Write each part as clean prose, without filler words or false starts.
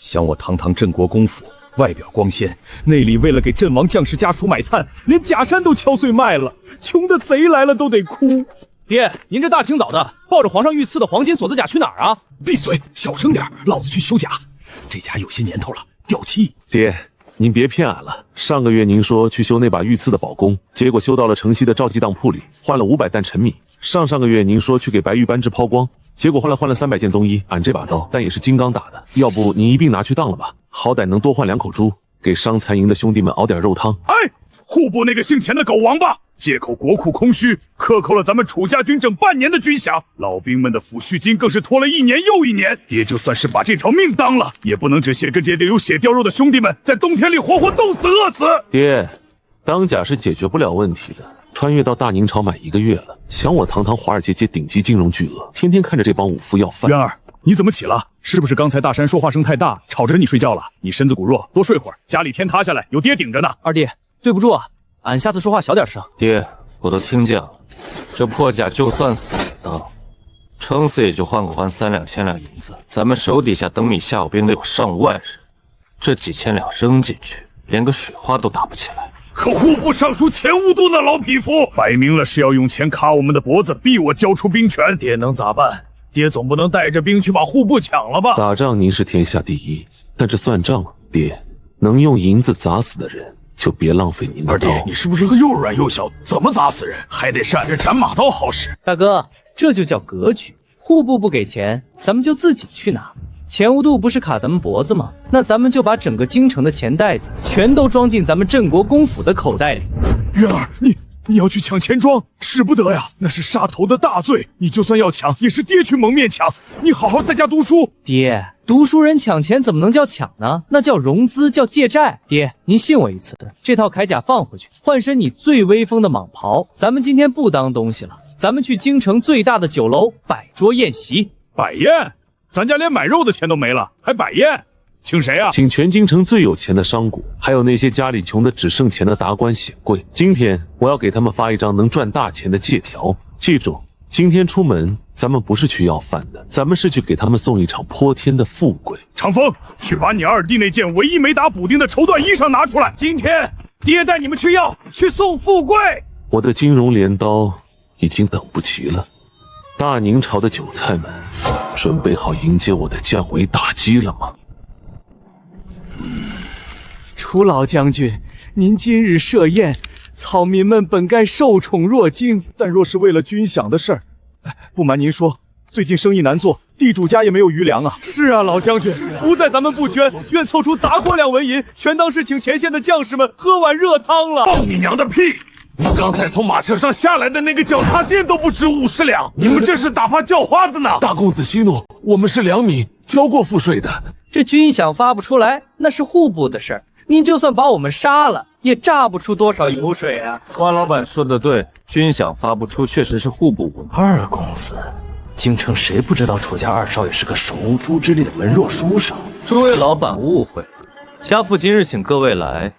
想我堂堂镇国公府，外表光鲜，内里为了给阵亡将士家属买炭，连假山都敲碎卖了，穷的贼来了都得哭。爹，您这大清早的，抱着皇上御赐的黄金锁子甲去哪儿啊？闭嘴，小声点，老子去修甲。这甲有些年头了，掉漆。爹，您别骗俺了。上个月您说去修那把御赐的宝弓，结果修到了城西的赵记当铺里，换了500担陈米。上个月您说去给白玉扳指抛光，结果换了300件冬衣。俺这把刀但也是金刚打的，要不您一并拿去当了吧，好歹能多换2口猪，给伤残营的兄弟们熬点肉汤。哎，户部那个姓钱的狗王八，借口国库空虚，克扣了咱们楚家军整半年的军饷，老兵们的抚恤金更是拖了1年又1年。爹就算是把这条命当了，也不能只写跟爹流血掉肉的兄弟们在冬天里活活冻死饿死。爹，当假是解决不了问题的。穿越到大宁朝满1个月了，想我堂堂华尔街界顶级金融巨鳄，天天看着这帮武夫要饭。渊儿，你怎么起了？是不是刚才大山说话声太大，吵着你睡觉了？你身子骨弱，多睡会儿，家里天塌下来有爹顶着呢。二弟，对不住啊，俺下次说话小点声。爹，我都听见了，这破甲就算死了，撑死也就换3两千两银子。咱们手底下等米下有兵的有上万人，这几千两扔进去，连个水花都打不起来。可户部尚书钱无度那老匹夫，摆明了是要用钱卡我们的脖子，逼我交出兵权。爹能咋办？爹总不能带着兵去把户部抢了吧？打仗您是天下第一，但这算账吗？爹，能用银子砸死的人，就别浪费您的刀。二弟，你是不是个又软又小？怎么砸死人？还得是按着斩马刀好使。大哥，这就叫格局。户部不给钱，咱们就自己去拿。钱无度不是卡咱们脖子吗？那咱们就把整个京城的钱袋子全都装进咱们镇国公府的口袋里。渊儿，你要去抢钱庄，使不得呀，那是杀头的大罪。你就算要抢，也是爹去蒙面抢。你好好在家读书。爹，读书人抢钱怎么能叫抢呢？那叫融资，叫借债。爹，您信我一次，这套铠甲放回去，换身你最威风的蟒袍。咱们今天不当东西了，咱们去京城最大的酒楼摆桌宴席。摆宴？咱家连买肉的钱都没了，还摆宴？请谁啊？请全京城最有钱的商贾，还有那些家里穷的只剩钱的达官显贵。今天我要给他们发一张能赚大钱的借条。记住，今天出门，咱们不是去要饭的，咱们是去给他们送一场泼天的富贵。长风，去把你二弟那件唯一没打补丁的绸缎衣裳拿出来。今天爹带你们去送富贵。我的金融镰刀已经等不及了。大宁朝的韭菜们，准备好迎接我的降维打击了吗？楚老将军，您今日设宴，草民们本该受宠若惊，但若是为了军饷的事儿，不瞒您说，最近生意难做，地主家也没有余粮啊。是啊，老将军，不在咱们不捐，愿凑出砸锅2文银，全当是请前线的将士们喝碗热汤了。放你娘的屁！你刚才从马车上下来的那个脚踏垫都不值50两，你们这是打发叫花子呢？大公子息怒，我们是良民，交过赋税的。这军饷发不出来，那是户部的事儿。您就算把我们杀了，也榨不出多少油水啊！关老板说的对，军饷发不出，确实是户部问题。二公子，京城谁不知道楚家二少爷是个手无缚之力的文弱书生？诸位老板误会了，家父今日请各位来，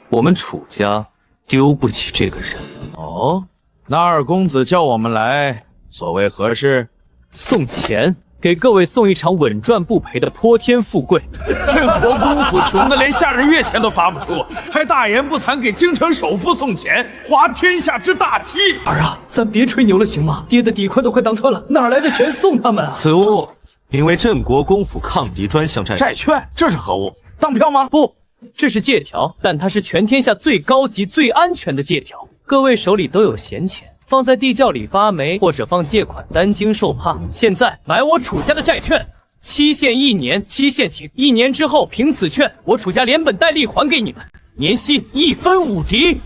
我们楚家丢不起这个人。哦，那二公子叫我们来，所谓何事？送钱，给各位送一场稳赚不赔的泼天富贵。镇国公府穷的连下人月钱都发不出，还大言不惭给京城首富送钱，滑天下之大稽。儿啊，咱别吹牛了行吗？爹的底宽都快当穿了，哪来的钱送他们啊？此物名为镇国公府抗敌专项债券，这是何物？当票吗？不，这是借条，但它是全天下最高级、最安全的借条。各位手里都有闲钱，放在地窖里发霉，或者放借款担惊受怕。现在买我楚家的债券，期限1年，期限停，1年之后凭此券，我楚家连本带利还给你们，年息1分5厘。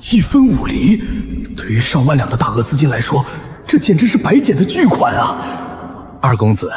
1分5厘，对于上万两的大额资金来说，这简直是白捡的巨款啊！二公子，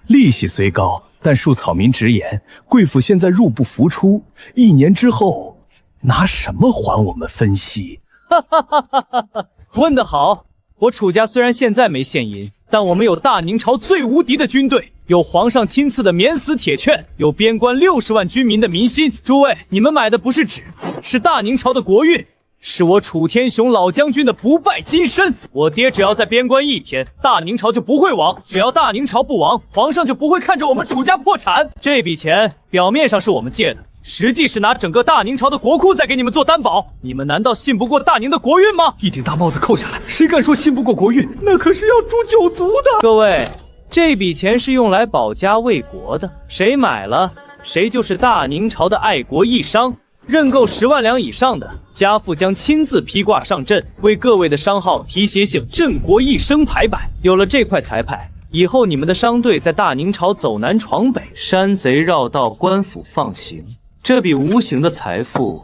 利息虽高，但恕草民直言，贵府现在入不敷出，1年之后拿什么还我们分息？哈哈哈哈哈哈！问得好，我楚家虽然现在没现银，但我们有大宁朝最无敌的军队，有皇上亲赐的免死铁券，有边关60万军民的民心。诸位，你们买的不是纸，是大宁朝的国运。是我楚天雄老将军的不败金身。我爹只要在边关1天，大宁朝就不会亡。只要大宁朝不亡，皇上就不会看着我们楚家破产。这笔钱表面上是我们借的，实际是拿整个大宁朝的国库在给你们做担保。你们难道信不过大宁的国运吗？一顶大帽子扣下来，谁敢说信不过国运？那可是要诛九族的。各位，这笔钱是用来保家卫国的，谁买了，谁就是大宁朝的爱国义商。认购10万两以上的，家父将亲自披挂上阵，为各位的商号题写醒镇国一生牌匾。有了这块财牌，以后你们的商队在大宁朝走南闯北，山贼绕道，官府放行，这笔无形的财富，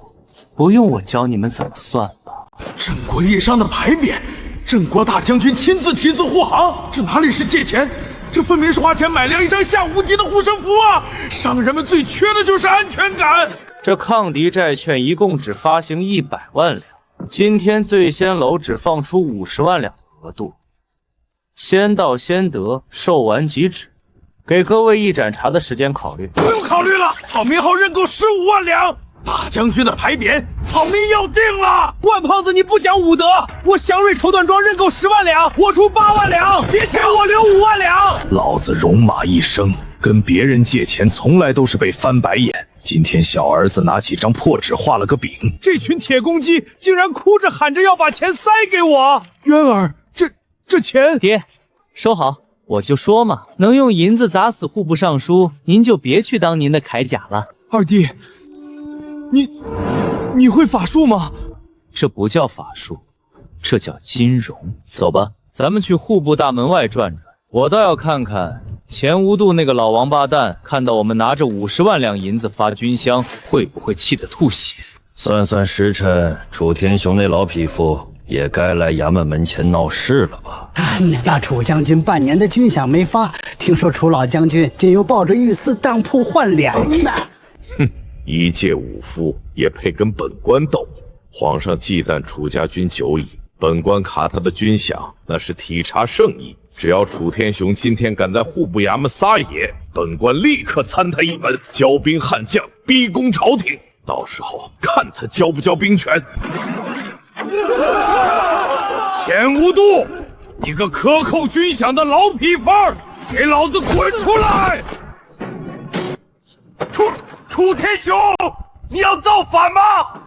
不用我教你们怎么算吧。镇国义商的牌匾，镇国大将军亲自题字护航，这哪里是借钱？这分明是花钱买了一张下无敌的护身符啊！商人们最缺的就是安全感。这抗敌债券一共只发行100万两，今天醉仙楼只放出50万两的额度，先到先得，售完即止，给各位一盏茶的时间考虑。不用考虑了，草民号认购15万两，大将军的牌匾，草民要定了。万胖子，你不讲武德！我祥瑞绸缎庄认购10万两，我出8万两，别欠我留5万两。老子戎马一生，跟别人借钱从来都是被翻白眼。今天小儿子拿几张破纸画了个饼，这群铁公鸡竟然哭着喊着要把钱塞给我。渊儿，这钱，爹，收好。我就说嘛，能用银子砸死户部尚书，您就别去当您的铠甲了。二弟，你会法术吗？这不叫法术，这叫金融。走吧，咱们去户部大门外转转。我倒要看看钱无度那个老王八蛋，看到我们拿着50万两银子发军饷，会不会气得吐血？算算时辰，楚天雄那老匹夫也该来衙门门前闹事了吧？那楚将军半年的军饷没发，听说楚老将军今又抱着御赐当铺换粮呢。哼，一介武夫也配跟本官斗？皇上忌惮楚家军久矣，本官卡他的军饷那是体察圣意。只要楚天雄今天敢在户部衙门撒野，本官立刻参他一本，骄兵悍将，逼宫朝廷。到时候看他交不交兵权。钱无度，你个克扣军饷的老匹夫，给老子滚出来！楚天雄，你要造反吗？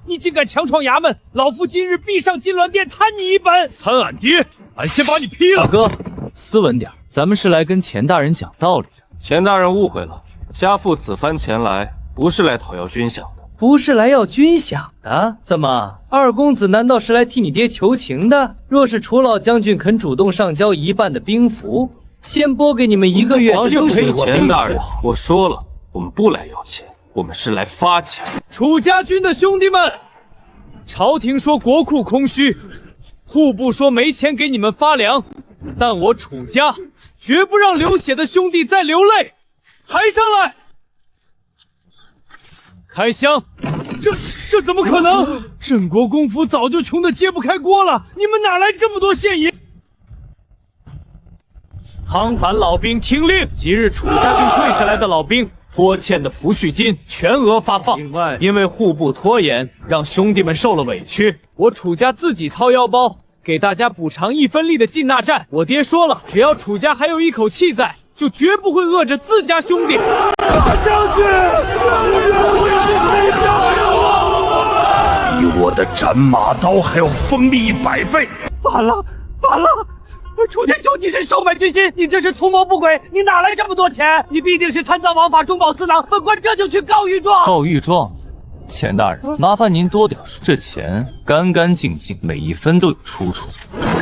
你竟敢强闯衙门，老夫今日必上金銮殿参你一本。参俺爹，俺先把你劈了。大哥，斯文点，咱们是来跟钱大人讲道理的。钱大人误会了，家父此番前来不是来讨要军饷的。不是来要军饷的？怎么，二公子难道是来替你爹求情的？若是楚老将军肯主动上交1半的兵符，先拨给你们1个月，就可以。钱大人，我我说了，我们不来要钱，我们是来发钱。楚家军的兄弟们，朝廷说国库空虚，户部说没钱给你们发粮，但我楚家绝不让流血的兄弟再流泪。抬上来！开箱！这怎么可能？镇国公府早就穷得揭不开锅了，你们哪来这么多现银？苍凡老兵听令，即日楚家军退下来的老兵，拖欠的抚恤金全额发放。另外，因为户部拖延，让兄弟们受了委屈，我楚家自己掏腰包，给大家补偿1分利的进纳战。我爹说了，只要楚家还有一口气在，就绝不会饿着自家兄弟。大将军，比我的斩马刀还要锋利100倍！反了！楚天雄，你是收买军心，你这是图谋不轨，你哪来这么多钱？你必定是贪赃枉法，中饱私囊，本官这就去告御状。告御状？钱大人，麻烦您多点说，这钱干干净净，每一分都有出处，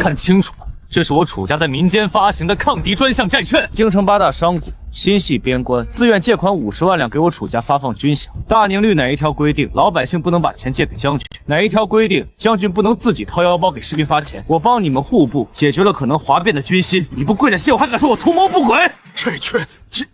看清楚了。这是我楚家在民间发行的抗敌专项债券，京城8大商贾心系边关，自愿借款50万两给我楚家发放军饷。大宁律哪一条规定老百姓不能把钱借给将军？哪一条规定将军不能自己掏腰包给士兵发钱？我帮你们户部解决了可能哗变的军心，你不跪着谢我，还敢说我图谋不轨？债券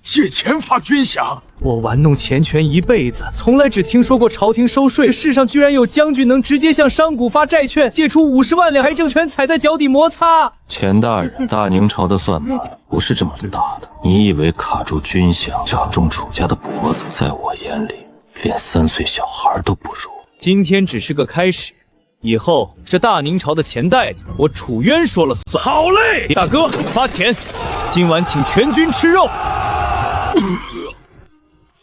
借钱发军饷，我玩弄钱权一辈子，从来只听说过朝廷收税，这世上居然有将军能直接向商贾发债券，借出50万两，财政权踩在脚底摩擦。钱大人，大宁朝的算盘不是这么打的。你以为卡住军饷，卡中楚家的脖子，在我眼里，连3岁小孩都不如。今天只是个开始，以后这大明朝的钱袋子，我楚渊说了算。好嘞，大哥发钱，今晚请全军吃肉。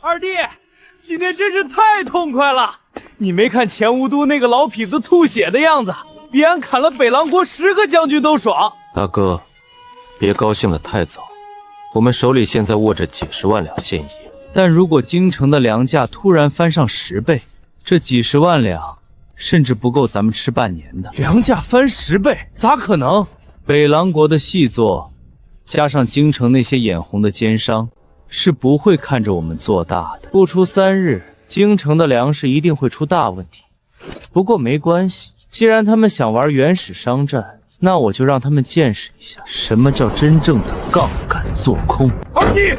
二弟，今天真是太痛快了！你没看前无都那个老痞子吐血的样子，比俺砍了北狼国10个将军都爽。大哥，别高兴得太早，我们手里现在握着几十万两现银，但如果京城的粮价突然翻上10倍，这几十万两甚至不够咱们吃半年的。粮价翻10倍，咋可能？北狼国的细作，加上京城那些眼红的奸商，是不会看着我们做大的。不出3日，京城的粮食一定会出大问题。不过没关系，既然他们想玩原始商战，那我就让他们见识一下什么叫真正的杠杆做空。二弟，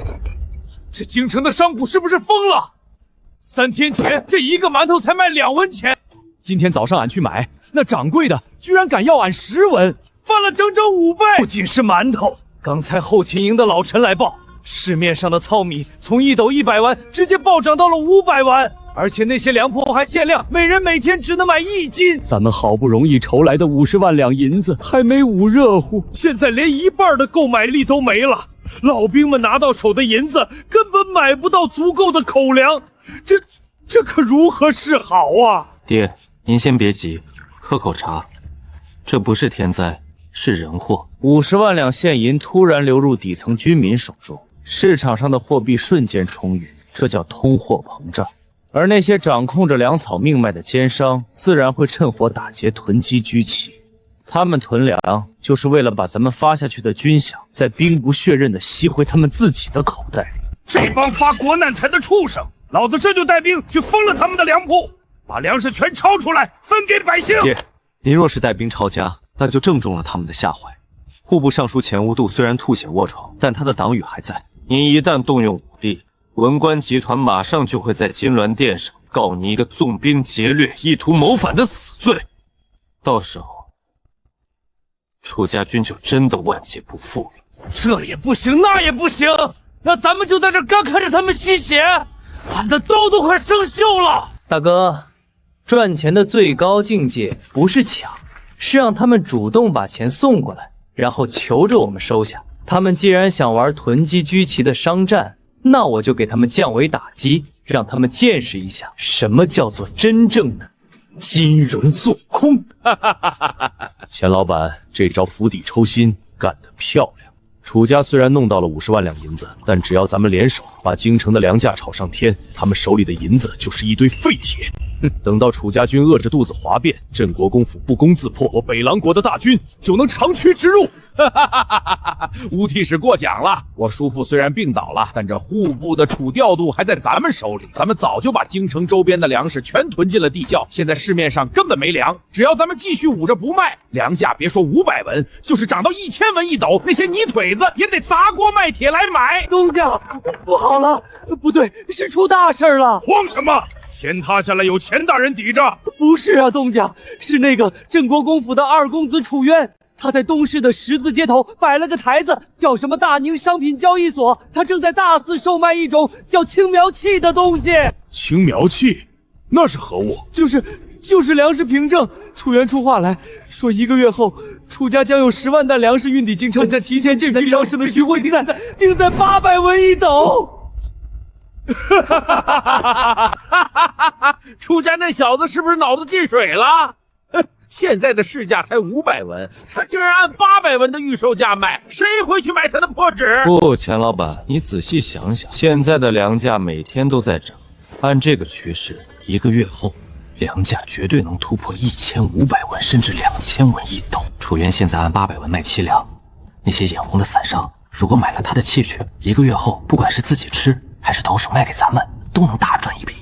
这京城的商贾是不是疯了？3天前这一个馒头才卖2文钱，今天早上俺去买，那掌柜的居然敢要俺10文，翻了整整5倍。不仅是馒头，刚才后勤营的老陈来报，市面上的糙米从1斗100丸直接暴涨到了500丸，而且那些粮铺还限量，每人每天只能买1斤。咱们好不容易筹来的50万两银子还没捂热乎，现在连1半的购买力都没了。老兵们拿到手的银子根本买不到足够的口粮，这可如何是好啊！爹，您先别急，喝口茶。这不是天灾，是人祸。50万两现银突然流入底层军民手中，市场上的货币瞬间充裕，这叫通货膨胀。而那些掌控着粮草命脉的奸商，自然会趁火打劫，囤积居奇。他们囤粮，就是为了把咱们发下去的军饷，再兵不血刃地吸回他们自己的口袋里。这帮发国难财的畜生，老子这就带兵去封了他们的粮铺，把粮食全抄出来分给百姓。爹，您若是带兵抄家，那就正中了他们的下怀。户部尚书钱无度虽然吐血卧床，但他的党羽还在。您一旦动用武力，文官集团马上就会在金銮殿上告你一个纵兵劫掠、意图谋反的死罪。到时候，楚家军就真的万劫不复了。这也不行，那也不行，那咱们就在这干看着他们吸血，俺的刀都快生锈了。大哥，赚钱的最高境界不是抢，是让他们主动把钱送过来，然后求着我们收下。他们既然想玩囤积居奇的商战，那我就给他们降维打击，让他们见识一下什么叫做真正的金融做空。钱老板这招釜底抽薪干得漂亮。楚家虽然弄到了50万两银子，但只要咱们联手把京城的粮价炒上天，他们手里的银子就是一堆废铁。等到楚家军饿着肚子哗变，镇国公府不攻自破，我北狼国的大军就能长驱直入。乌替使过奖了，我叔父虽然病倒了，但这户部的储调度还在咱们手里，咱们早就把京城周边的粮食全囤进了地窖，现在市面上根本没粮，只要咱们继续捂着不卖，粮价别说500文，就是涨到1000文1斗，那些泥腿子也得砸锅卖铁来买。东家，不好了，不对，是出大事了！慌什么？天塌下来有钱大人抵着。不是啊，东家，是那个镇国公府的二公子楚渊，他在东市的十字街头摆了个台子，叫什么大宁商品交易所，他正在大肆售卖一种叫青苗器的东西。青苗器？那是何物？就是粮食凭证。楚渊出话来说，1个月后，楚家将有10万担粮食运抵京城，在提前这批粮食的局会定在800文1斗。楚家那小子是不是脑子进水了？现在的市价才500文，他竟然按800文的预售价卖，谁会去买他的破纸？不，钱老板，你仔细想想，现在的粮价每天都在涨，按这个趋势，1个月后，粮价绝对能突破1500文，甚至2000文1斗。楚渊现在按800文卖7两，那些眼红的散商，如果买了他的器具，1个月后，不管是自己吃，还是倒手卖给咱们，都能大赚一笔。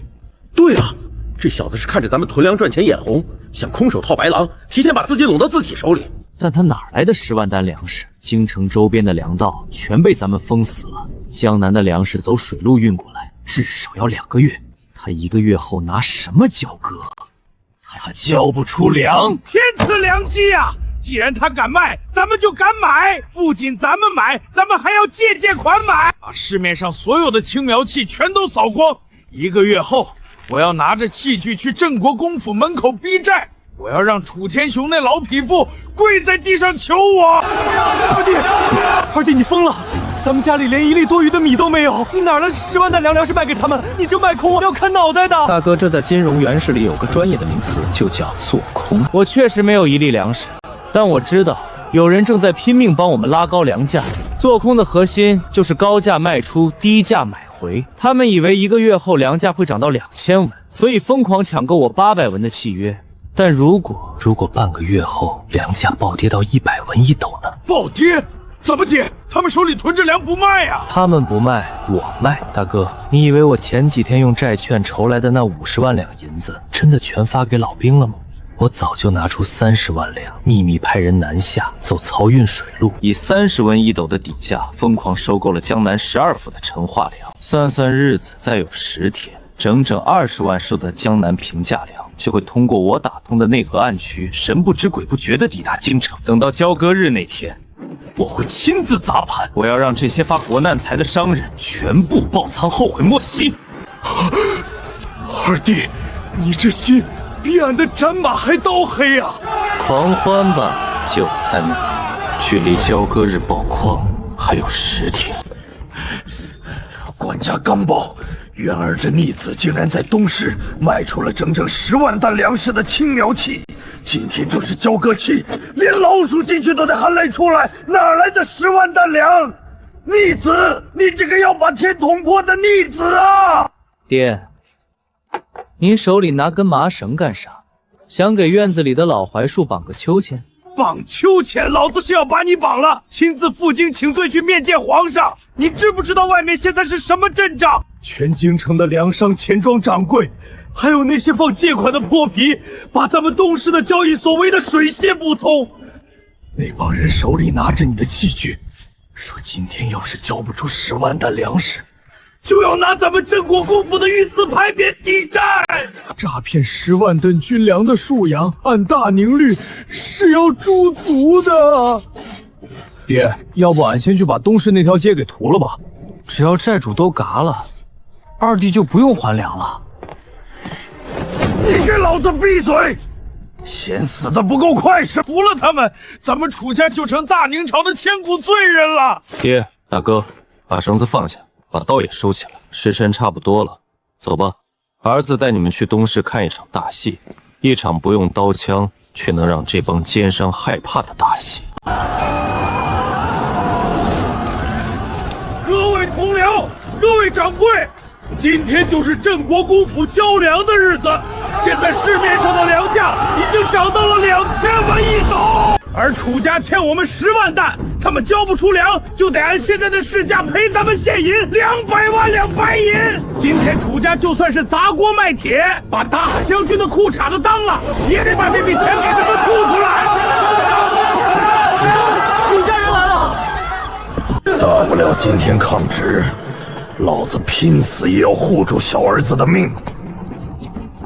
对啊，这小子是看着咱们囤粮赚钱眼红，想空手套白狼，提前把资金拢到自己手里。但他哪来的10万担粮食？京城周边的粮道全被咱们封死了，江南的粮食走水路运过来，至少要2个月。他1个月后拿什么交割？他交不出粮，天赐良机啊！既然他敢卖，咱们就敢买。不仅咱们买，咱们还要借款买，把市面上所有的青苗器全都扫光。1个月后，我要拿着器具去镇国公府门口逼债，我要让楚天雄那老匹夫跪在地上求我！二弟，你疯了！咱们家里连1粒多余的米都没有，你哪来10万担粮食卖给他们？你这卖空我要砍脑袋的！大哥，这在金融原始里有个专业的名词，就叫做空。我确实没有1粒粮食，但我知道有人正在拼命帮我们拉高粮价。做空的核心就是高价卖出，低价买回。他们以为1个月后粮价会涨到2000文，所以疯狂抢购我800文的契约。但如果半个月后粮价暴跌到100文1斗呢？暴跌？怎么跌？他们手里囤着粮不卖呀！他们不卖，我卖。大哥，你以为我前几天用债券筹来的那50万两银子，真的全发给老兵了吗？我早就拿出30万两，秘密派人南下，走漕运水路，以30文1斗的底价，疯狂收购了江南12府的陈化粮。算算日子，再有10天，整整20万束的江南平价粮就会通过我打通的内河暗渠，神不知鬼不觉地抵达京城。等到交割日那天，我会亲自砸盘，我要让这些发国难财的商人全部爆仓，后悔莫及。二弟，你这心比俺的斩马还刀黑啊！狂欢吧，韭菜们！距离交割日爆矿还有10天。管家刚报，元儿这逆子竟然在东市卖出了整整10万担粮食的青苗期。今天就是交割期，连老鼠进去都得含泪出来，哪来的10万担粮？逆子，你这个要把天捅破的逆子啊！爹，您手里拿根麻绳干啥？想给院子里的老槐树绑个秋千？绑秋千，老子是要把你绑了，亲自负荆请罪去面见皇上。你知不知道外面现在是什么阵仗？全京城的粮商、钱庄掌柜，还有那些放借款的破皮，把咱们东市的交易所围得水泄不通。那帮人手里拿着你的器具，说今天要是交不出10万担粮食，就要拿咱们镇国公府的御赐牌匾抵债。诈骗10万吨军粮的沭阳，按大宁律是要诛族的。爹，要不俺先去把东市那条街给屠了吧？只要债主都嘎了，二弟就不用还粮了。你给老子闭嘴！嫌死的不够快是服了他们，咱们楚家就成大宁朝的千古罪人了。爹，大哥，把绳子放下，把刀也收起来，时辰差不多了，走吧。儿子带你们去东市看一场大戏，一场不用刀枪却能让这帮奸商害怕的大戏。各位同僚，各位掌柜，今天就是镇国公府交粮的日子。现在市面上的粮价已经涨到了2000文1斗，而楚家欠我们10万担，他们交不出粮，就得按现在的市价赔咱们现银200万两白银。今天楚家就算是砸锅卖铁，把大将军的裤衩子当了，也得把这笔钱给他们吐出来。楚家人来了，大不了今天抗旨，老子拼死也要护住小儿子的命。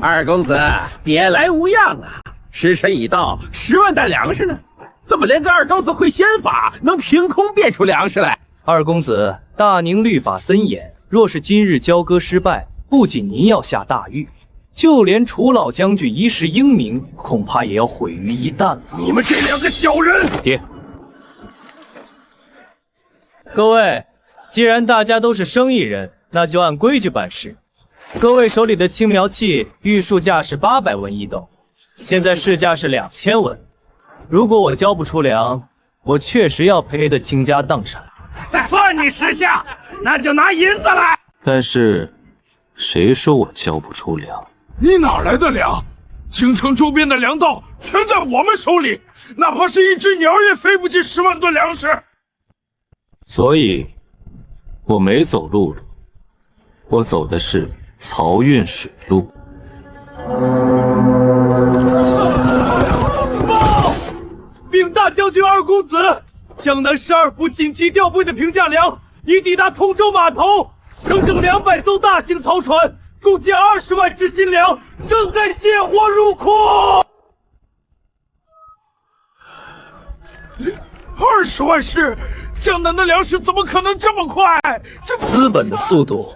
二公子，别来无恙啊！时辰已到，10万担粮食呢？怎么连个二公子会仙法，能凭空变出粮食来？二公子，大宁律法森严，若是今日交割失败，不仅您要下大狱，就连楚老将军一世英名，恐怕也要毁于一旦了。你们这2个小人！爹，各位，既然大家都是生意人，那就按规矩办事。各位手里的青苗器玉树价是800文1斗，现在市价是2000文。如果我交不出粮，我确实要赔得倾家荡产。算你识相，那就拿银子来。但是，谁说我交不出粮？你哪来的粮？京城周边的粮道全在我们手里，哪怕是一只鸟也飞不进10万吨粮食。所以，我没走陆路，我走的是漕运水路。报！禀大将军二公子，江南12府紧急调配的平价粮已抵达通州码头，整整200艘大型漕船，共计20万只新粮，正在卸货入库。20万是江南的粮食怎么可能这么快？资本的速度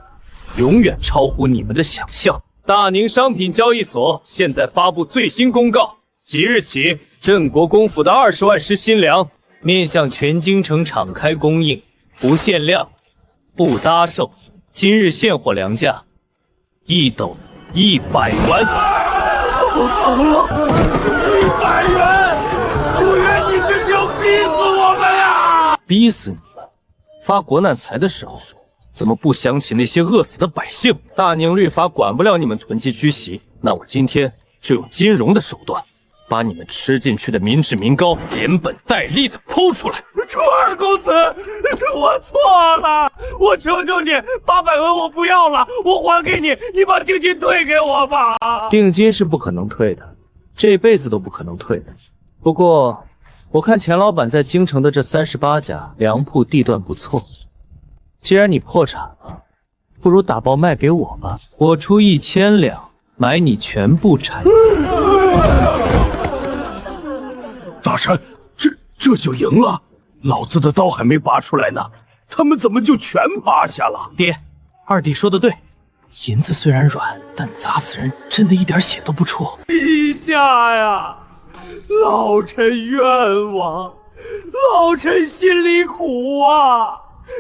永远超乎你们的想象。大宁商品交易所现在发布最新公告，即日起，镇国公府的20万石新粮面向全京城敞开供应，不限量，不搭售。今日现货粮价1斗100元。我操了！100元！楚元，你这是要逼死我们呀！逼死你们！发国难财的时候，怎么不想起那些饿死的百姓？大宁律法管不了你们囤积居席，那我今天就用金融的手段，把你们吃进去的民脂民膏连本带利的剖出来。楚二公子，我错了，我求求你，800文我不要了，我还给你，你把定金退给我吧。定金是不可能退的，这辈子都不可能退的。不过，我看钱老板在京城的这38家粮铺地段不错，既然你破产了，不如打包卖给我吧，我出1000两买你全部产业。大山，这就赢了？老子的刀还没拔出来呢，他们怎么就全趴下了？爹，二弟说的对，银子虽然软，但砸死人真的一点血都不出。陛下呀，老臣冤枉，老臣心里苦啊！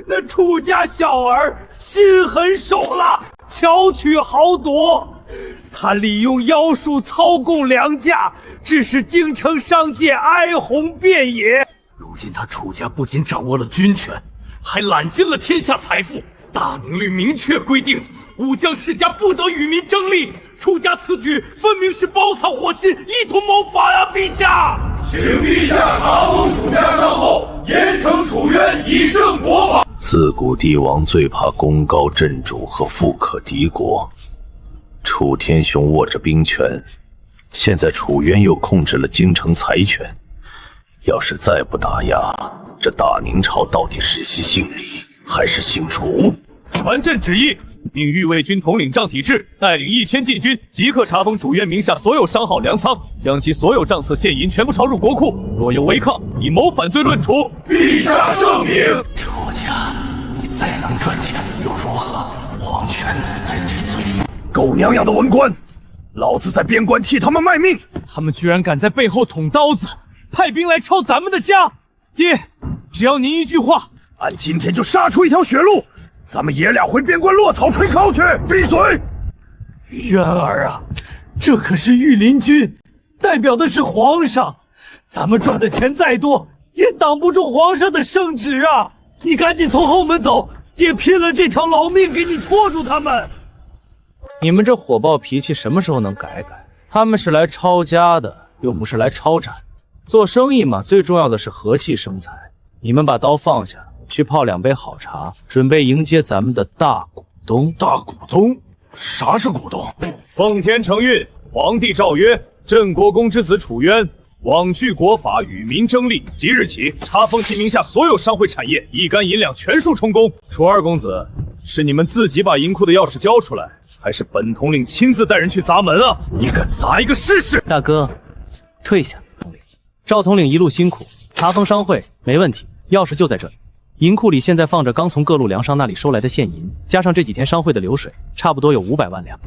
那楚家小儿心狠手辣，巧取豪夺，他利用妖术操控粮价，致使京城商界哀鸿遍野。如今他楚家不仅掌握了军权，还揽尽了天下财富。大明律明确规定，武将世家不得与民争利。楚家此举分明是包藏祸心，一同谋反啊！陛下，请陛下查封楚家商后，严惩楚渊，以正国法。自古帝王最怕功高震主和富可敌国，楚天雄握着兵权，现在楚渊又控制了京城财权，要是再不打压，这大宁朝到底是姓李还是姓楚？传朕旨意，命御卫军统领张体制带领1000禁军，即刻查封楚渊名下所有商号粮仓，将其所有账册现银全部抄入国库。若有违抗，以谋反罪论处。陛下圣明。楚家，你再能赚钱又如何？皇权在即罪。狗娘养的文官，老子在边关替他们卖命，他们居然敢在背后捅刀子，派兵来抄咱们的家。爹，只要您一句话，俺今天就杀出一条血路，咱们爷俩回边关落草垂犒去！闭嘴！渊儿啊，这可是御林军，代表的是皇上，咱们赚的钱再多，也挡不住皇上的圣旨啊！你赶紧从后门走，爹拼了这条老命给你拖住他们。你们这火爆脾气什么时候能改改？他们是来抄家的，又不是来抄斩。做生意嘛，最重要的是和气生财。你们把刀放下，去泡2杯好茶，准备迎接咱们的大股东。大股东？啥是股东？奉天承运，皇帝诏曰：镇国公之子楚渊罔据国法，与民争利，即日起查封其名下所有商会产业，1干银两全数充公。楚二公子，是你们自己把银库的钥匙交出来，还是本统领亲自带人去砸门啊？你敢砸一个试试？大哥，退下。赵统领一路辛苦，查封商会没问题，钥匙就在这里。银库里现在放着刚从各路粮商那里收来的现银，加上这几天商会的流水，差不多有500万两。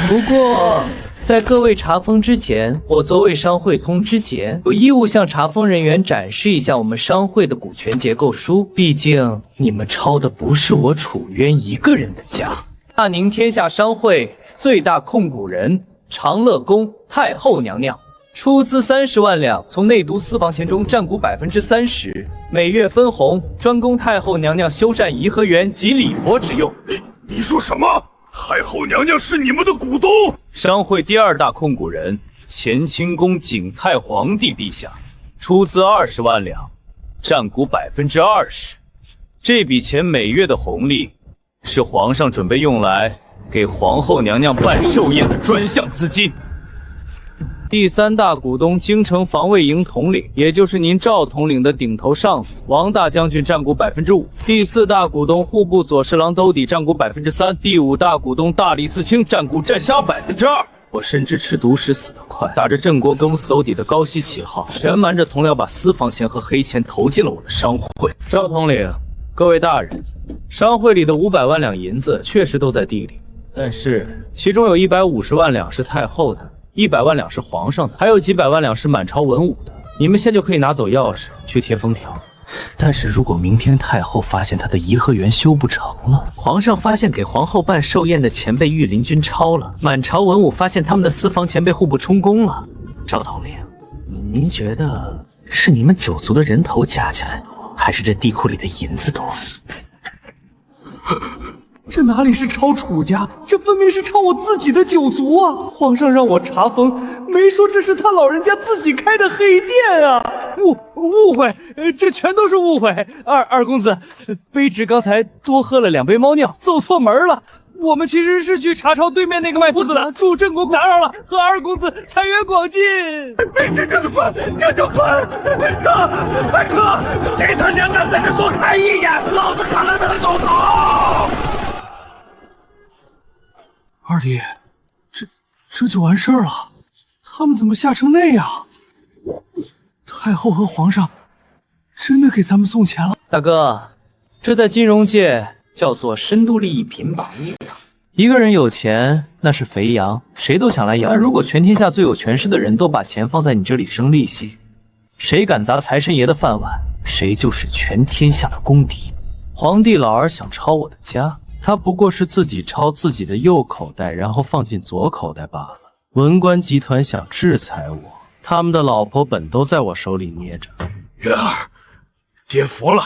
不过，在各位查封之前，我作为商会通知节，有义务向查封人员展示一下我们商会的股权结构书。毕竟你们抄的不是我楚渊一个人的家。大宁天下商会最大控股人长乐宫太后娘娘出资30万两，从内都私房钱中占股30%，每月分红，专供太后娘娘修缮颐和园及礼佛之用。你说什么？太后娘娘是你们的股东？商会第2大控股人乾清宫景泰皇帝陛下出资20万两，占股20%。这笔钱每月的红利是皇上准备用来给皇后娘娘办寿宴的专项资金。第3大股东京城防卫营统领，也就是您赵统领的顶头上司王大将军占股5%。第4大股东户部左侍郎兜底占股3%。第5大股东大理寺卿占股占杀2%。我深知吃独食死得快，打着镇国公搜底的高息旗号，全瞒着同僚把私房钱和黑钱投进了我的商会。赵统领，各位大人，商会里的500万两银子确实都在地里，但是其中有150万两是太后的。100万两是皇上的，还有几百万两是满朝文武的。你们现在就可以拿走钥匙去贴封条。但是如果明天太后发现她的颐和园修不成了，皇上发现给皇后办寿宴的钱被御林军抄了，满朝文武发现他们的私房钱被户部充公了，赵统领，您觉得是你们九族的人头加起来多，还是这地库里的银子多？这哪里是抄楚家，这分明是抄我自己的九族啊！皇上让我查封，没说这是他老人家自己开的黑店啊！误会，这全都是误会。二公子，卑职刚才多喝了2杯猫尿，走错门了。我们其实是去查抄对面那个卖铺子的，祝镇国打扰了，和二公子财源广进。卑职这就滚，快撤！谁他娘敢在这多看一眼，老子砍了他的狗头！二弟，这就完事儿了？他们怎么吓成那样？太后和皇上真的给咱们送钱了？大哥，这在金融界叫做深度利益平绑。一个人有钱那是肥羊，谁都想来养。但如果全天下最有权势的人都把钱放在你这里生利息，谁敢砸财神爷的饭碗，谁就是全天下的公敌。皇帝老儿想抄我的家，他不过是自己抄自己的右口袋，然后放进左口袋罢了。文官集团想制裁我，他们的老婆本都在我手里捏着。元儿，爹服了，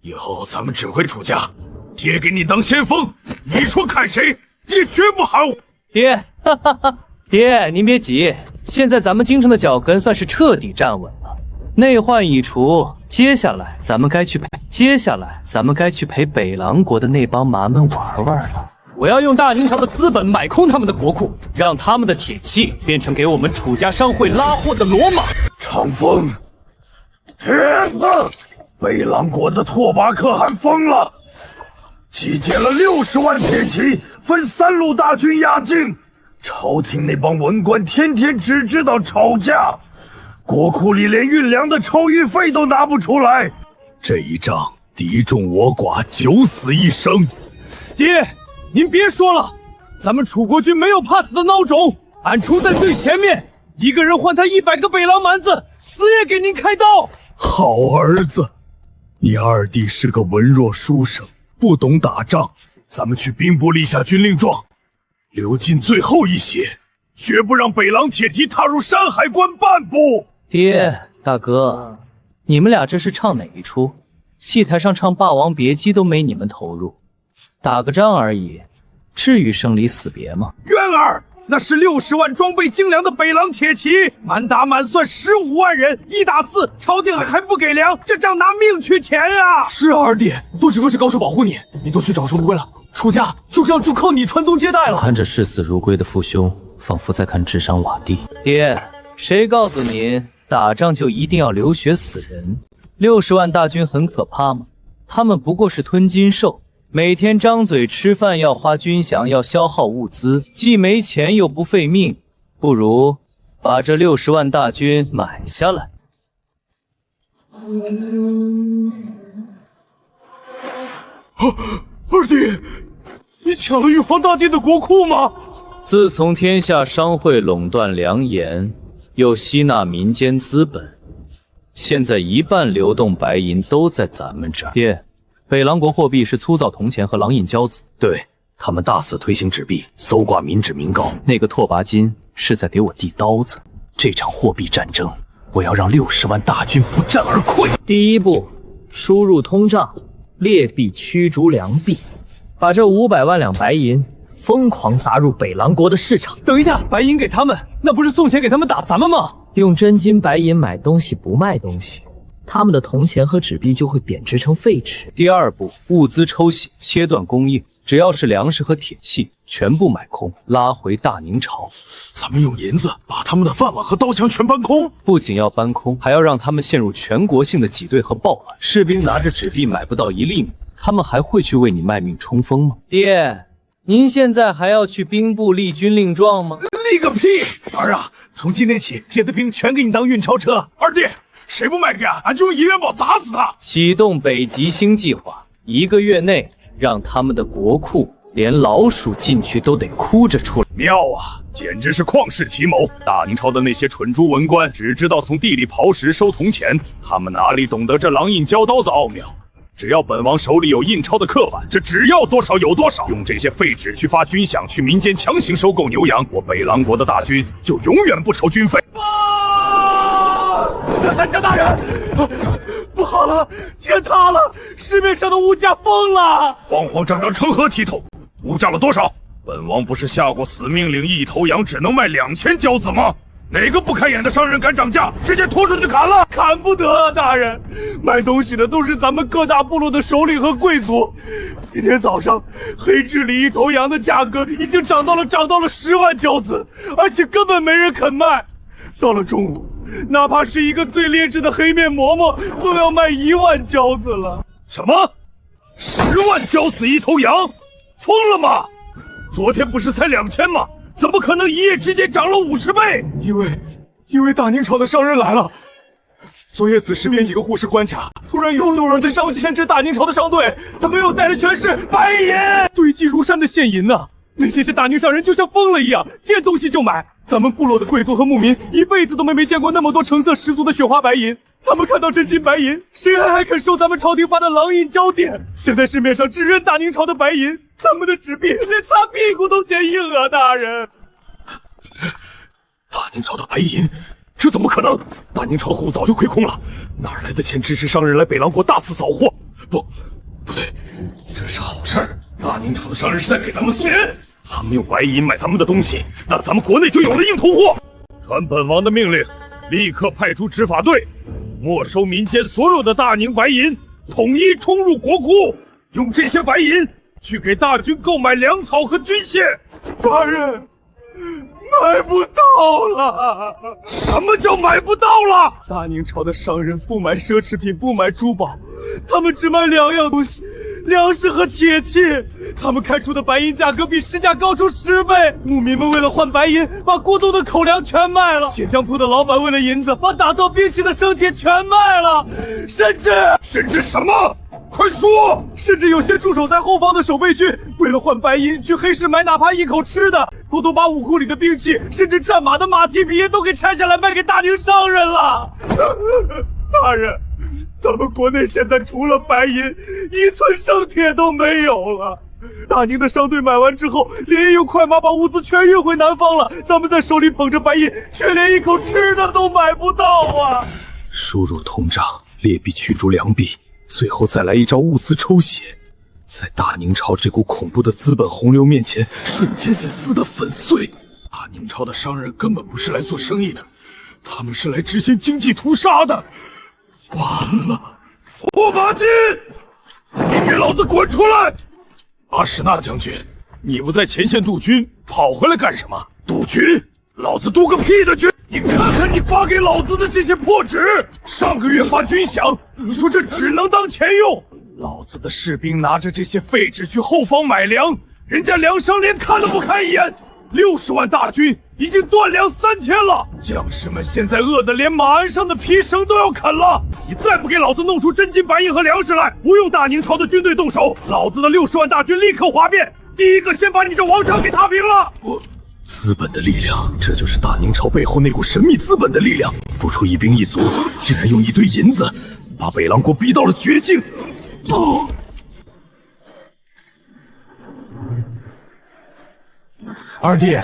以后咱们指挥楚家，爹给你当先锋，你说看谁，爹绝不含糊。爹，哈哈哈，爹您别急，现在咱们京城的脚跟算是彻底站稳了，内患已除，接下来咱们该去陪北狼国的那帮蛮们玩玩了。我要用大明朝的资本买空他们的国库，让他们的铁器变成给我们楚家商会拉货的骡马。长风，天子，北狼国的拓跋可汗疯了，集结了60万铁骑，分3路大军压境。朝廷那帮文官天天只知道吵架，国库里连运粮的抽运费都拿不出来。这一仗敌众我寡，9死1生。爹，您别说了，咱们楚国军没有怕死的孬种，俺冲在最前面，一个人换他100个北狼蛮子，死也给您开刀。好儿子，你二弟是个文弱书生，不懂打仗，咱们去兵部立下军令状，流尽最后一血，绝不让北狼铁蹄踏入山海关半步。爹，大哥，你们俩这是唱哪一出？戏台上唱《霸王别姬》都没你们投入，打个仗而已，至于生离死别吗？渊儿，那是60万装备精良的北狼铁骑，满打满算15万人，1打4，朝廷还不给粮，这仗拿命去填啊！是啊，二弟，都指挥使高手保护你，你都去找收如归了，楚家就这样就靠你传宗接代了。看着视死如归的父兄，仿佛在看智商瓦砾。爹，谁告诉您打仗就一定要流血死人？60万大军很可怕吗？他们不过是吞金兽，每天张嘴吃饭要花军饷，要消耗物资，既没钱又不费命，不如把这60万大军买下来。二弟，你抢了玉皇大帝的国库吗？自从天下商会垄断粮盐，又吸纳民间资本，现在1半流动白银都在咱们这儿。爹，北狼国货币是粗糙铜钱和狼印交子，对，他们大肆推行纸币，搜刮民脂民膏。那个拓跋金是在给我递刀子。这场货币战争，我要让60万大军不战而溃。第一步，输入通胀，劣币驱逐良币，把这500万两白银疯狂砸入北狼国的市场。等一下，白银给他们，那不是送钱给他们打咱们吗？用真金白银买东西不卖东西，他们的铜钱和纸币就会贬值成废纸。第二步，物资抽血，切断供应，只要是粮食和铁器，全部买空，拉回大明朝。咱们用银子把他们的饭碗和刀枪全搬空，不仅要搬空，还要让他们陷入全国性的挤兑和暴乱。士兵拿着纸币买不到1粒米，他们还会去为你卖命冲锋吗？爹，您现在还要去兵部立军令状吗？立个屁！儿啊，从今天起，铁子兵全给你当运钞车。二弟，谁不卖给俺，俺就用银元宝砸死他！启动北极星计划，1个月内让他们的国库连老鼠进去都得哭着出来。妙啊，简直是旷世奇谋！大明朝的那些蠢猪文官只知道从地里刨食收铜钱，他们哪里懂得这狼印胶刀子奥妙？只要本王手里有印钞的刻板，这只要多少有多少。用这些废纸去发军饷，去民间强行收购牛羊，我北狼国的大军就永远不愁军费。夏大人，不好了，天塌了，市面上的物价疯了，慌慌张张成何体统？物价了多少？本王不是下过死命令，一头羊只能卖2000交子吗？哪个不开眼的商人敢涨价？直接拖出去砍了！砍不得啊，大人！卖东西的都是咱们各大部落的首领和贵族。今天早上，黑治里一头羊的价格已经涨到了10万交子，而且根本没人肯卖。到了中午，哪怕是一个最劣质的黑面馍馍，都要卖1万交子了。什么？10万交子一头羊？疯了吗？昨天不是才2000吗？怎么可能一夜之间涨了50倍？因为大宁朝的商人来了。昨夜子时边几个护士关卡，突然有路人的上千支大宁朝的商队，他们又带的全是白银，堆积如山的现银呢。那些大宁商人就像疯了一样，见东西就买。咱们部落的贵族和牧民一辈子都没见过那么多成色十足的雪花白银。他们看到真金白银，谁还肯收咱们朝廷发的狼印胶点？现在市面上只认大宁朝的白银，咱们的纸币连擦屁股都嫌硬啊！大人，大宁朝的白银，这怎么可能？大宁朝的户早就亏空了，哪来的钱支持商人来北狼国大肆扫货？不对，这是好事儿。大宁朝的商人是在给咱们送人，他们用白银买咱们的东西，那咱们国内就有了硬通货。传本王的命令，立刻派出执法队，没收民间所有的大宁白银，统一冲入国库，用这些白银去给大军购买粮草和军械。大人，买不到了！什么叫买不到了？大宁朝的商人不买奢侈品，不买珠宝，他们只买2样东西：粮食和铁器。他们开出的白银价格比市价高出10倍。牧民们为了换白银，把过冬的口粮全卖了。铁匠铺的老板为了银子，把打造兵器的生铁全卖了。甚至什么？快说！甚至有些驻守在后方的守备军，为了换白银，去黑市买哪怕一口吃的，偷偷把武库里的兵器，甚至战马的马蹄皮都给拆下来卖给大宁商人了。大人，咱们国内现在除了白银，1寸生铁都没有了。大宁的商队买完之后，连夜用快马把物资全运回南方了。咱们在手里捧着白银，却连一口吃的都买不到啊！输入通胀，劣币驱逐良币，最后再来一招物资抽血，在大宁朝这股恐怖的资本洪流面前，瞬间是撕得粉碎。大宁朝的商人根本不是来做生意的，他们是来执行经济屠杀的。完了，拓跋金，你给老子滚出来！阿史那将军，你不在前线督军，跑回来干什么？督军？老子督个屁的军！你看看你发给老子的这些破纸，上个月发军饷，你说这只能当钱用？老子的士兵拿着这些废纸去后方买粮，人家粮商连看都不看一眼。60万大军已经断粮3天了，将士们现在饿得连马鞍上的皮绳都要啃了。你再不给老子弄出真金白银和粮食来，不用大宁朝的军队动手，老子的60万大军立刻哗变，第一个先把你这王朝给踏平了。资本的力量，这就是大宁朝背后那股神秘资本的力量。不出一兵一卒，竟然用一堆银子把北狼国逼到了绝境。二弟，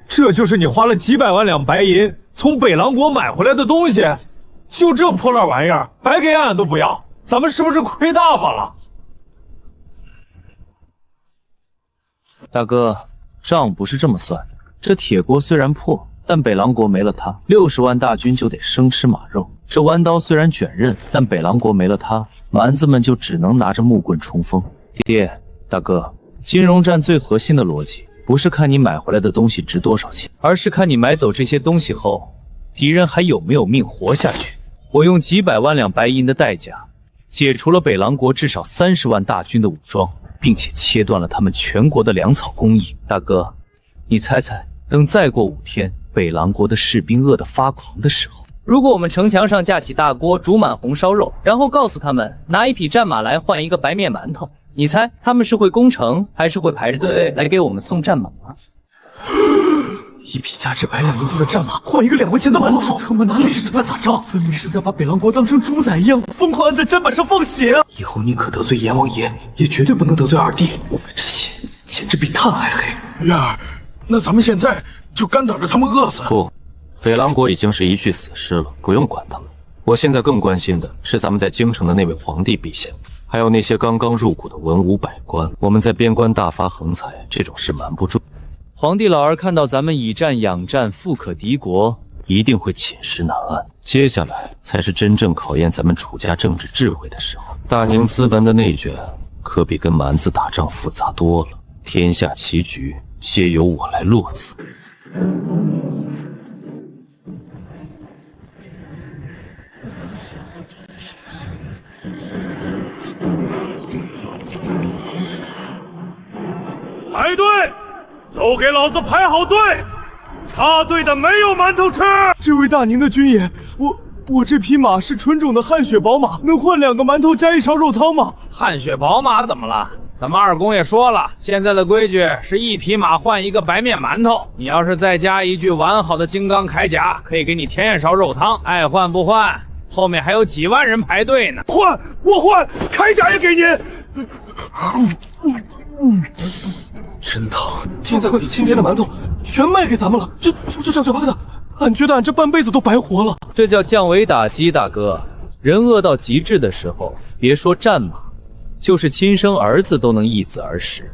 这就是你花了几百万两白银从北狼国买回来的东西？就这破烂玩意儿，白给俺都不要，咱们是不是亏大发了？大哥，账不是这么算的。这铁国虽然破，但北狼国没了它，60万大军就得生吃马肉。这弯刀虽然卷刃，但北狼国没了它，蛮子们就只能拿着木棍冲锋。爹，大哥，金融战最核心的逻辑，不是看你买回来的东西值多少钱，而是看你买走这些东西后，敌人还有没有命活下去。我用几百万两白银的代价，解除了北狼国至少30万大军的武装，并且切断了他们全国的粮草供应。大哥，你猜猜，等再过5天，北狼国的士兵饿得发狂的时候，如果我们城墙上架起大锅，煮满红烧肉，然后告诉他们拿一匹战马来换一个白面馒头，你猜他们是会攻城，还是会排着队来给我们送战马？一匹价值100两银子的战马，换一个2文钱的馒头，他们哪里是在打仗，分明是在把北狼国当成猪仔一样，疯狂按在战马上放血啊！以后宁可得罪阎王爷，也绝对不能得罪二弟。我们这血简直比炭还黑。月儿，那咱们现在就干等着他们饿死？不，北狼国已经是一具死尸了，不用管他们。我现在更关心的是咱们在京城的那位皇帝陛下，还有那些刚刚入股的文武百官。我们在边关大发横财，这种事瞒不住。皇帝老儿看到咱们以战养战，富可敌国，一定会寝食难安。接下来才是真正考验咱们楚家政治智慧的时候。大宁资本的内卷可比跟蛮子打仗复杂多了，天下棋局皆由我来落子。排队，都给老子排好队，插队的没有馒头吃。这位大宁的军爷，我这匹马是纯种的汗血宝马，能换2个馒头加1勺肉汤吗？汗血宝马怎么了？咱们二公也说了，现在的规矩是1匹马换1个白面馒头。你要是再加一具完好的金刚铠甲，可以给你添1勺肉汤，爱换不换。后面还有几万人排队呢。换，我换，铠甲也给您。真疼！现在快比1000天的馒头全卖给咱们了，这妈的，俺觉得俺这半辈子都白活了。这叫降维打击，大哥。人饿到极致的时候，别说战马，就是亲生儿子都能易子而食。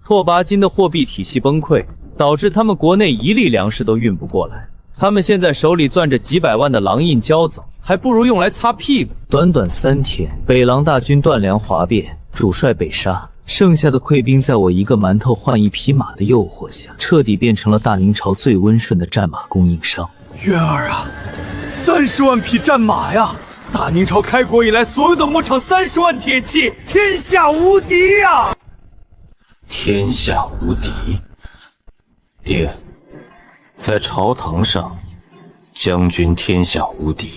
拓跋金的货币体系崩溃，导致他们国内1粒粮食都运不过来。他们现在手里攥着几百万的狼印骄走，还不如用来擦屁股。短短3天，北狼大军断粮哗变，主帅被杀。剩下的溃兵在我1个馒头换1匹马的诱惑下，彻底变成了大明朝最温顺的战马供应商。渊儿啊，30万匹战马呀！大明朝开国以来所有的牧场30万铁骑，天下无敌呀！天下无敌，爹，在朝堂上，将军天下无敌，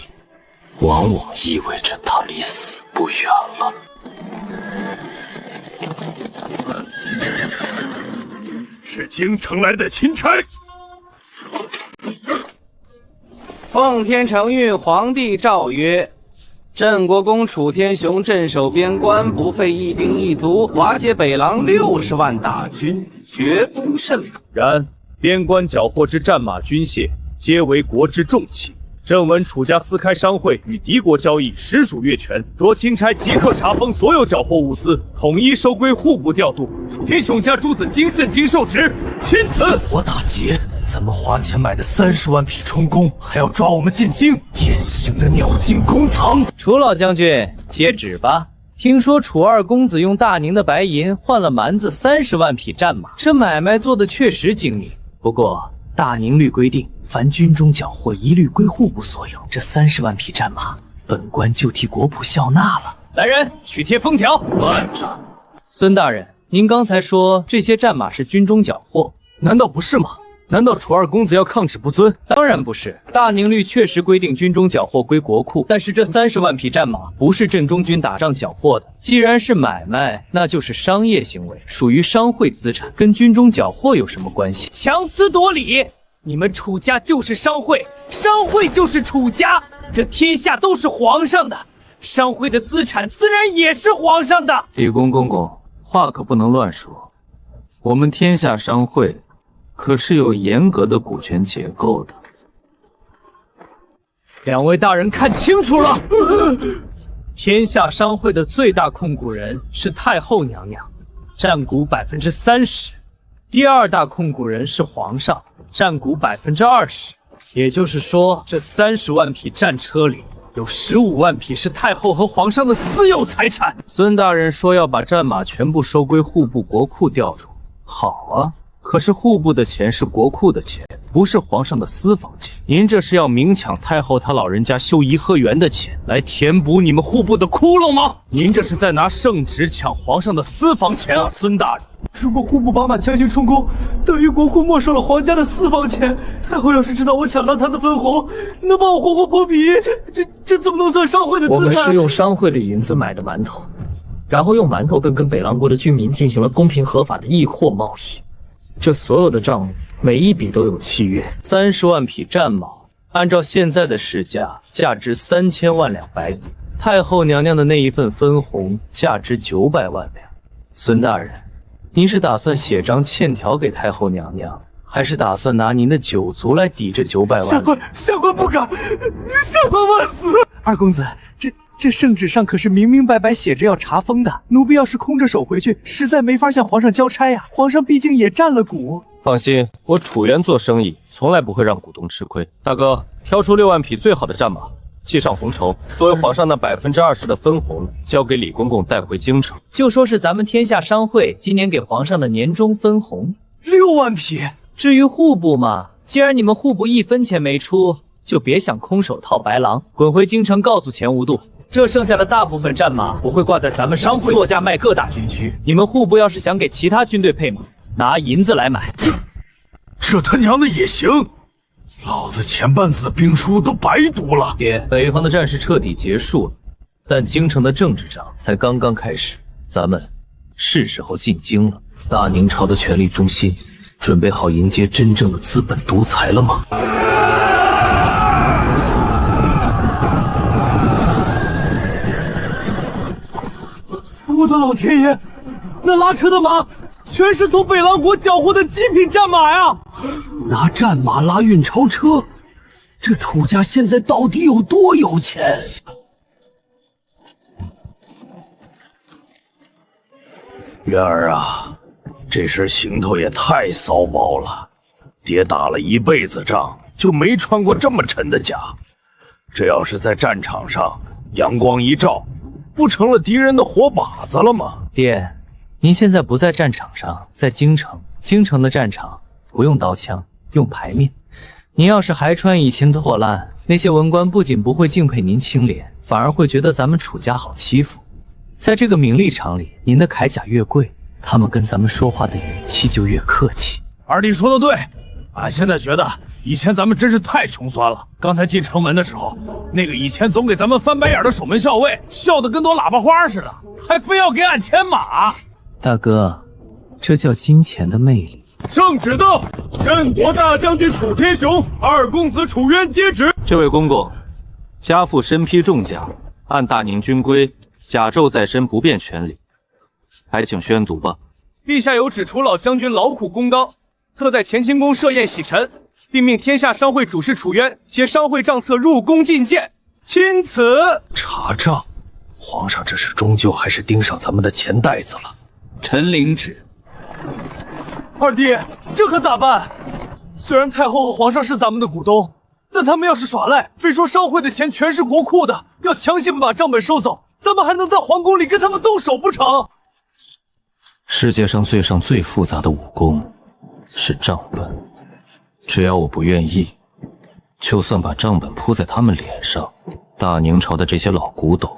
往往意味着他离死不远了。是京城来的钦差。奉天承运皇帝诏曰：镇国公楚天雄镇守边关，不费一兵一卒，瓦解北狼60万大军，绝不胜负。然边关缴获之战马军械，皆为国之重器。正闻楚家私开商会，与敌国交易，实属越权。着钦差即刻查封所有缴获物资，统一收归户部调度。楚天雄家诸子经献经受职，钦此。我大捷，咱们花钱买的30万匹充公，还要抓我们进京，典型的鸟尽弓藏。楚老将军，接旨吧。听说楚二公子用大宁的白银换了蛮子30万匹战马，这买卖做的确实精明。不过大宁律规定，凡军中缴获一律归户部所有。这30万匹战马，本官就替国仆笑纳了。来人，去贴封条。慢着，孙大人，您刚才说这些战马是军中缴获，难道不是吗？难道楚二公子要抗旨不遵？当然不是，大宁律确实规定军中缴获归国库，但是这30万匹战马不是镇中军打仗缴获的。既然是买卖，那就是商业行为，属于商会资产，跟军中缴获有什么关系？强词夺理！你们楚家就是商会，商会就是楚家，这天下都是皇上的，商会的资产自然也是皇上的。李公公，话可不能乱说。我们天下商会可是有严格的股权结构的。两位大人看清楚了，天下商会的最大控股人是太后娘娘，占股30%；第二大控股人是皇上，占股20%。也就是说，这30万匹战车里有15万匹是太后和皇上的私有财产。孙大人说要把战马全部收归户部国库调度，好啊。可是户部的钱是国库的钱，不是皇上的私房钱。您这是要明抢太后她老人家修颐和园的钱，来填补你们户部的窟窿吗？您这是在拿圣旨抢皇上的私房钱啊，孙大人！如果户部把马强行充公，等于国库没收了皇家的私房钱。太后要是知道我抢到她的分红，能把我活活剥皮，这怎么能算商会的资产？我们是用商会的银子买的馒头，然后用馒头跟北狼国的居民进行了公平合法的易货贸易。这所有的账目每一笔都有契约。30万匹战马，按照现在的市价，价值3000万两白银。太后娘娘的那一份分红价值900万两。孙大人，您是打算写张欠条给太后娘娘，还是打算拿您的酒足来抵这900万？下官不敢，下官万死！二公子，这圣旨上可是明明白白写着要查封的，奴婢要是空着手回去，实在没法向皇上交差呀。皇上毕竟也占了股。放心，我楚元做生意从来不会让股东吃亏。大哥，挑出6万匹最好的战马，系上红绸，作为皇上那20%的分红，交给李公公带回京城。就说是咱们天下商会今年给皇上的年终分红6万匹。至于户部嘛，既然你们户部1分钱没出，就别想空手套白狼，滚回京城告诉钱无度，这剩下的大部分战马我会挂在咱们商会作价卖各大军区。你们户部要是想给其他军队配马，拿银子来买。这他娘的也行！老子前半子的兵书都白读了。爹，北方的战事彻底结束了，但京城的政治仗才刚刚开始，咱们是时候进京了。大明朝的权力中心，准备好迎接真正的资本独裁了吗？我的老天爷，那拉车的马全是从北狼国缴获的极品战马呀！拿战马拉运钞车，这楚家现在到底有多有钱？元儿啊，这身行头也太骚包了，爹打了一辈子仗，就没穿过这么沉的甲。这要是在战场上，阳光一照，不成了敌人的活靶子了吗？爹，您现在不在战场上，在京城。京城的战场不用刀枪，用牌面。您要是还穿以前的破烂，那些文官不仅不会敬佩您清廉，反而会觉得咱们楚家好欺负。在这个名利场里，您的铠甲越贵，他们跟咱们说话的语气就越客气。二弟说的对，俺现在觉得以前咱们真是太穷酸了。刚才进城门的时候，那个以前总给咱们翻白眼的守门校尉，笑得跟朵喇叭花似的，还非要给俺牵马。大哥，这叫金钱的魅力。圣旨到，镇国大将军楚天雄、二公子楚渊接旨。这位公公，家父身披重甲，按大宁军规，甲胄在身，不便权礼。还请宣读吧。陛下有旨，楚老将军劳苦功高，特在乾清宫设宴洗尘，并命天下商会主事楚渊携商会账册入宫觐见。钦此。查账，皇上这是终究还是盯上咱们的钱袋子了。臣领旨。二弟，这可咋办？虽然太后和皇上是咱们的股东，但他们要是耍赖，非说商会的钱全是国库的，要强行把账本收走，咱们还能在皇宫里跟他们动手不成？世界上最上最复杂的武功是账本，只要我不愿意，就算把账本铺在他们脸上，大宁朝的这些老古董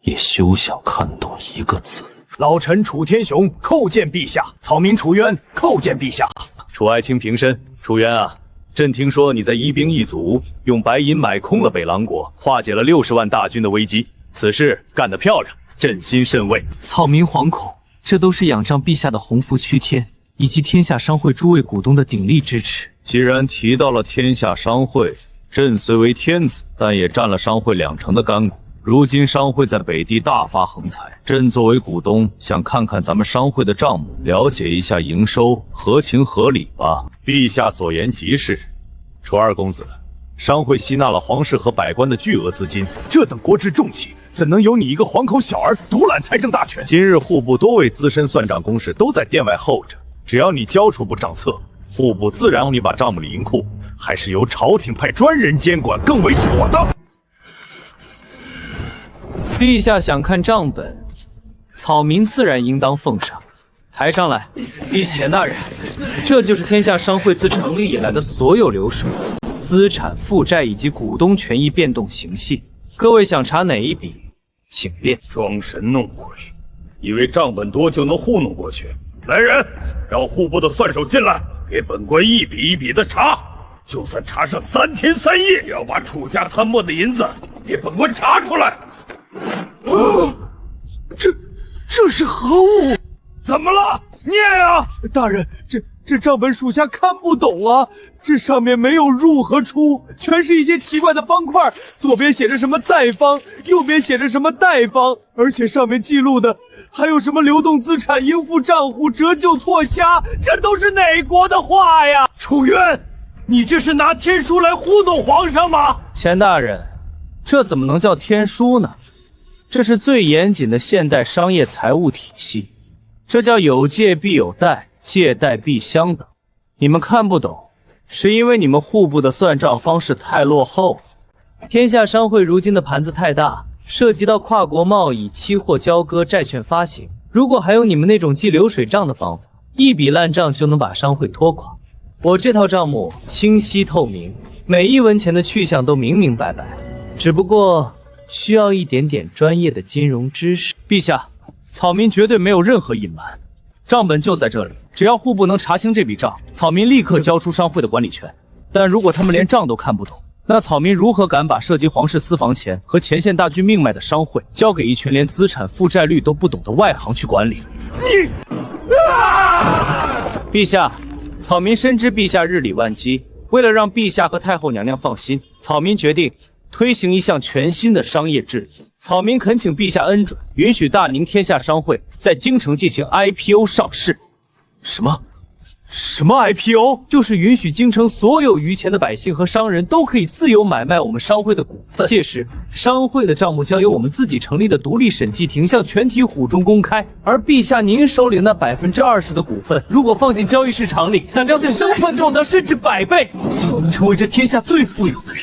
也休想看懂一个字。老臣楚天雄叩见陛下，草民楚渊叩见陛下。楚爱卿平身。楚渊啊，朕听说你在一兵一卒，用白银买空了北狼国，化解了60万大军的危机，此事干得漂亮，朕心甚慰。草民惶恐，这都是仰仗陛下的鸿福趋天，以及天下商会诸位股东的鼎力支持。既然提到了天下商会，朕虽为天子，但也占了商会2成的干股。如今商会在北地大发横财，朕作为股东，想看看咱们商会的账目，了解一下营收，合情合理吧。陛下所言极是。楚二公子，商会吸纳了皇室和百官的巨额资金，这等国之重器，怎能由你一个黄口小儿独揽财政大权？今日户部多位资深算账公事都在殿外候着，只要你交出部账册，户部自然让你把账目里银库，还是由朝廷派专人监管更为妥当。陛下想看账本，草民自然应当奉上。抬上来。钱大人，这就是天下商会自成立以来的所有流水、资产负债以及股东权益变动形系。各位想查哪一笔，请便。装神弄鬼，以为账本多就能糊弄过去？来人，让户部的算手进来，给本官一笔一笔的查。就算查上3天3夜，也要把楚家贪墨的银子给本官查出来。这是何物？怎么了？念啊！大人，这账本属下看不懂啊！这上面没有入和出，全是一些奇怪的方块，左边写着什么在方，右边写着什么贷方，而且上面记录的还有什么流动资产、应付账户、折旧错瞎，这都是哪国的话呀？楚渊，你这是拿天书来糊弄皇上吗？钱大人，这怎么能叫天书呢？这是最严谨的现代商业财务体系，这叫有借必有贷，借贷必相等。你们看不懂，是因为你们户部的算账方式太落后了。天下商会如今的盘子太大，涉及到跨国贸易、期货交割、债券发行，如果还有你们那种记流水账的方法，一笔烂账就能把商会拖垮。我这套账目清晰透明，每一文钱的去向都明明白白，只不过需要一点点专业的金融知识。陛下，草民绝对没有任何隐瞒，账本就在这里，只要户部能查清这笔账，草民立刻交出商会的管理权。但如果他们连账都看不懂，那草民如何敢把涉及皇室私房钱和前线大军命脉的商会交给一群连资产负债率都不懂的外行去管理？陛下，草民深知陛下日理万机，为了让陛下和太后娘娘放心，草民决定推行一项全新的商业制度。草民恳请陛下恩准，允许大宁天下商会在京城进行 IPO 上市。什么 IPO？ 就是允许京城所有余钱的百姓和商人都可以自由买卖我们商会的股份。届时，商会的账目将由我们自己成立的独立审计庭向全体虎众公开。而陛下您手里那20%的股份，如果放进交易市场里，想将其身份重大甚至100倍，就能成为这天下最富有的人。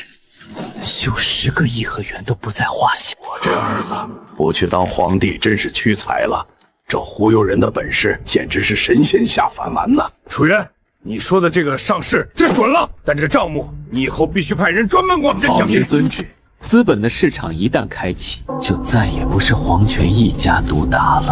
修10个颐和园都不在话下。我这儿子不去当皇帝真是屈才了，这忽悠人的本事简直是神仙下凡丸呐！楚渊，你说的这个上市这准了，但这账目你以后必须派人专门给我们草民遵旨，资本的市场一旦开启，就再也不是皇权一家独大了。